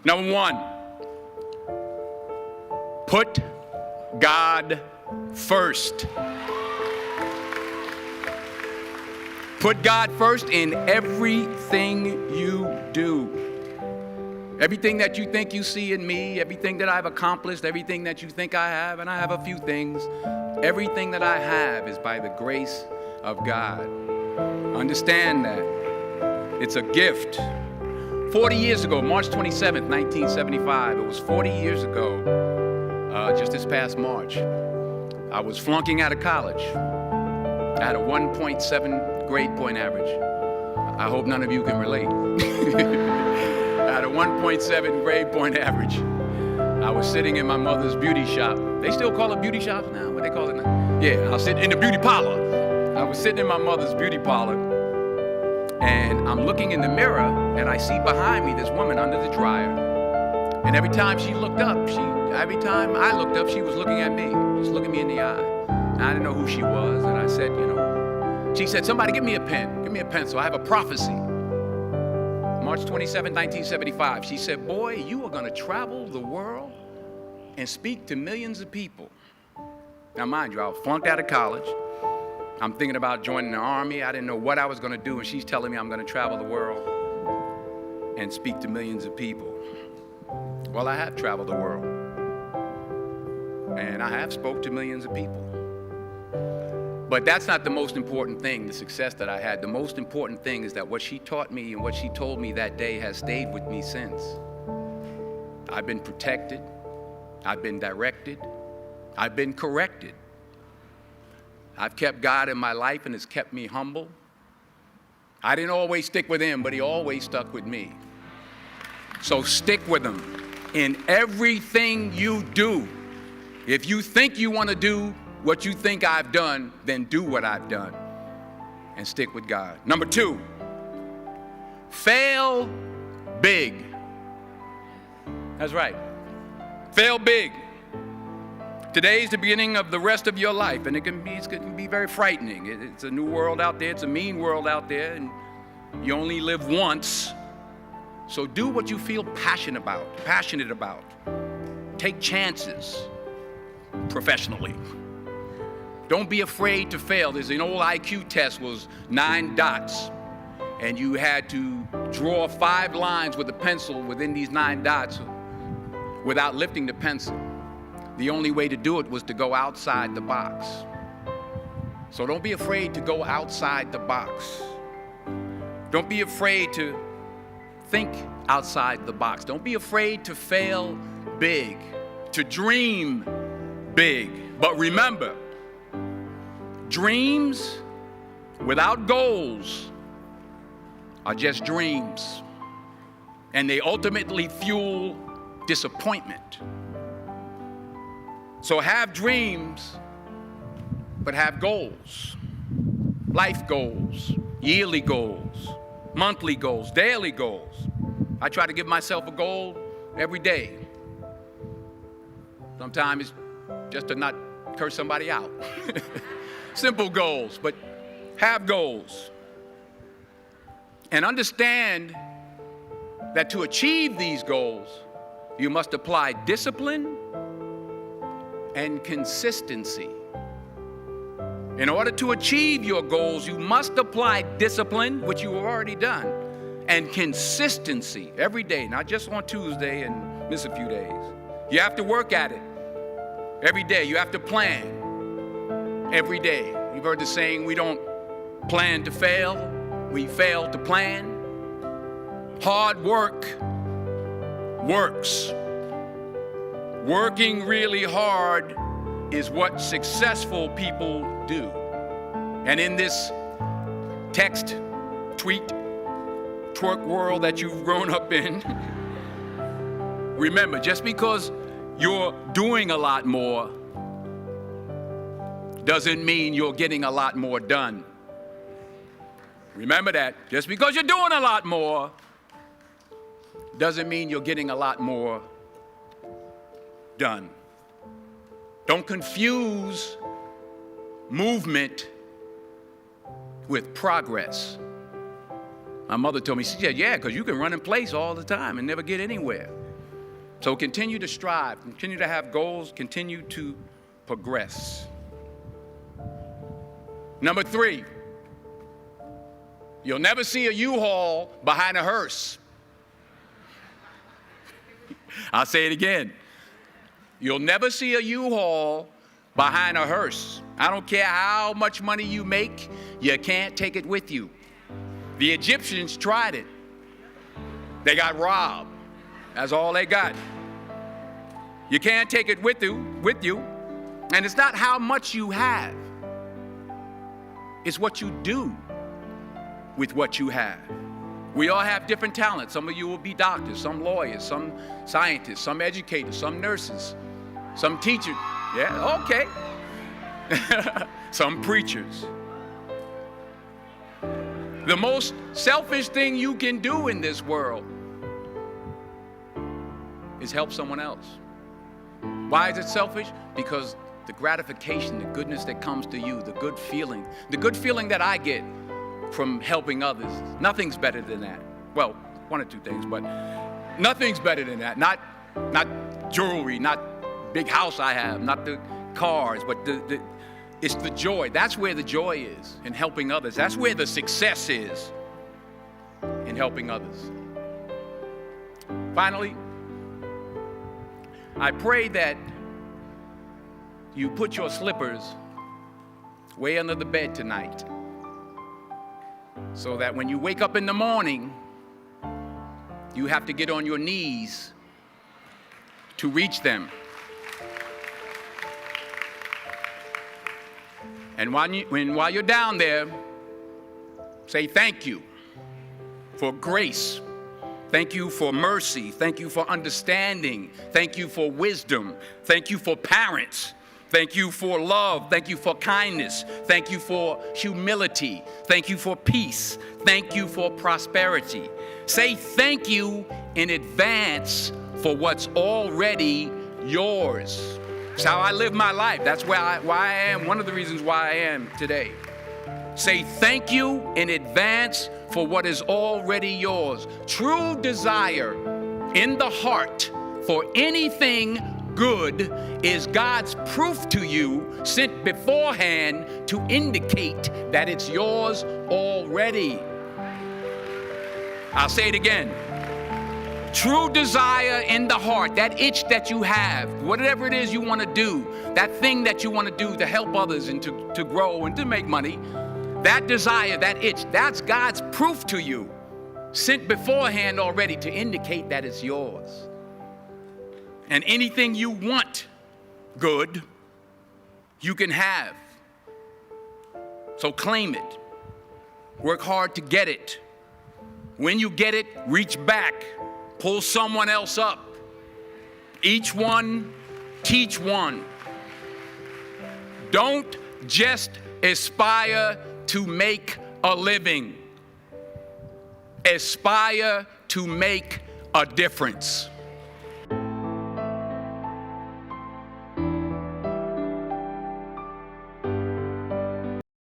Number one, put God first. Put God first in everything you do. Everything that you think you see in me, everything that I've accomplished, everything that you think I have, and I have a few things, everything that I have is by the grace of God. Understand that. It's a gift. 40 years ago, March 27th, 1975, it was 40 years ago, just this past March, I was flunking out of college. I had a 1.7 grade point average. I hope none of you can relate. I had a 1.7 grade point average. I was sitting in my mother's beauty shop. They still call it beauty shops now? What they call it now? Yeah, I was sitting in the beauty parlor. I was sitting in my mother's beauty parlor, and I'm looking in the mirror, and I see behind me this woman under the dryer. And every time she looked up, every time I looked up, she was looking at me, just looking me in the eye. And I didn't know who she was, and I said, she said, somebody give me a pen, give me a pencil, I have a prophecy. March 27, 1975, she said, boy, you are gonna travel the world and speak to millions of people. Now mind you, I was flunked out of college. I'm thinking about joining the army. I didn't know what I was gonna do, and she's telling me I'm gonna travel the world and speak to millions of people. Well, I have traveled the world, and I have spoke to millions of people. But that's not the most important thing, the success that I had. The most important thing is that what she taught me and what she told me that day has stayed with me since. I've been protected, I've been directed, I've been corrected. I've kept God in my life, and it's kept me humble. I didn't always stick with him, but he always stuck with me. So stick with him in everything you do. If you think you want to do what you think I've done, then do what I've done and stick with God. Number two, fail big. That's right. Fail big. Today's the beginning of the rest of your life, and it can be very frightening. It's a new world out there. It's a mean world out there, and you only live once. So do what you feel passionate about. Take chances professionally. Don't be afraid to fail. There's an old IQ test, was 9 dots, and you had to draw 5 lines with a pencil within these 9 dots without lifting the pencil. The only way to do it was to go outside the box. So don't be afraid to go outside the box. Don't be afraid to think outside the box. Don't be afraid to fail big, to dream big. But remember, dreams without goals are just dreams, and they ultimately fuel disappointment. So have dreams, but have goals. Life goals, yearly goals, monthly goals, daily goals. I try to give myself a goal every day. Sometimes it's just to not curse somebody out. Simple goals, but have goals. And understand that to achieve these goals, you must apply discipline and consistency. In order to achieve your goals, you must apply discipline, which you have already done, and consistency every day, not just on Tuesday and miss a few days. You have to work at it every day. You have to plan every day. You've heard the saying, we don't plan to fail, we fail to plan. Hard work works. Working really hard is what successful people do. And in this text, tweet, twerk world that you've grown up in, remember, just because you're doing a lot more doesn't mean you're getting a lot more done. Remember that. Just because you're doing a lot more doesn't mean you're getting a lot more done. Don't confuse movement with progress. My mother told me, she said, yeah, because you can run in place all the time and never get anywhere. So continue to strive, continue to have goals, continue to progress. Number 3, you'll never see a U-Haul behind a hearse. I'll say it again. You'll never see a U-Haul behind a hearse. I don't care how much money you make, you can't take it with you. The Egyptians tried it. They got robbed. That's all they got. You can't take it with you. And it's not how much you have. It's what you do with what you have. We all have different talents. Some of you will be doctors, some lawyers, some scientists, some educators, some nurses, some teachers. Yeah, okay. Some preachers. The most selfish thing you can do in this world is help someone else. Why is it selfish? Because the gratification, the goodness that comes to you, the good feeling that I get from helping others, nothing's better than that. Well, one or two things, but nothing's better than that. Not jewelry, not big house I have, not the cars, but it's the joy. That's where the joy is, in helping others. That's where the success is, in helping others. Finally, I pray that you put your slippers way under the bed tonight, so that when you wake up in the morning, you have to get on your knees to reach them. And while you're down there, say thank you for grace. Thank you for mercy. Thank you for understanding. Thank you for wisdom. Thank you for parents. Thank you for love. Thank you for kindness. Thank you for humility. Thank you for peace. Thank you for prosperity. Say thank you in advance for what's already yours. It's how I live my life. That's why I am, one of the reasons why I am today. Say thank you in advance for what is already yours. True desire in the heart for anything good is God's proof to you, sent beforehand to indicate that it's yours already. I'll say it again. True desire in the heart, that itch that you have, whatever it is you want to do, that thing that you want to do to help others and to grow and to make money, that desire, that itch, that's God's proof to you, sent beforehand already to indicate that it's yours. And anything you want good, you can have. So claim it. Work hard to get it. When you get it, reach back. Pull someone else up. Each one, teach one. Don't just aspire to make a living. Aspire to make a difference.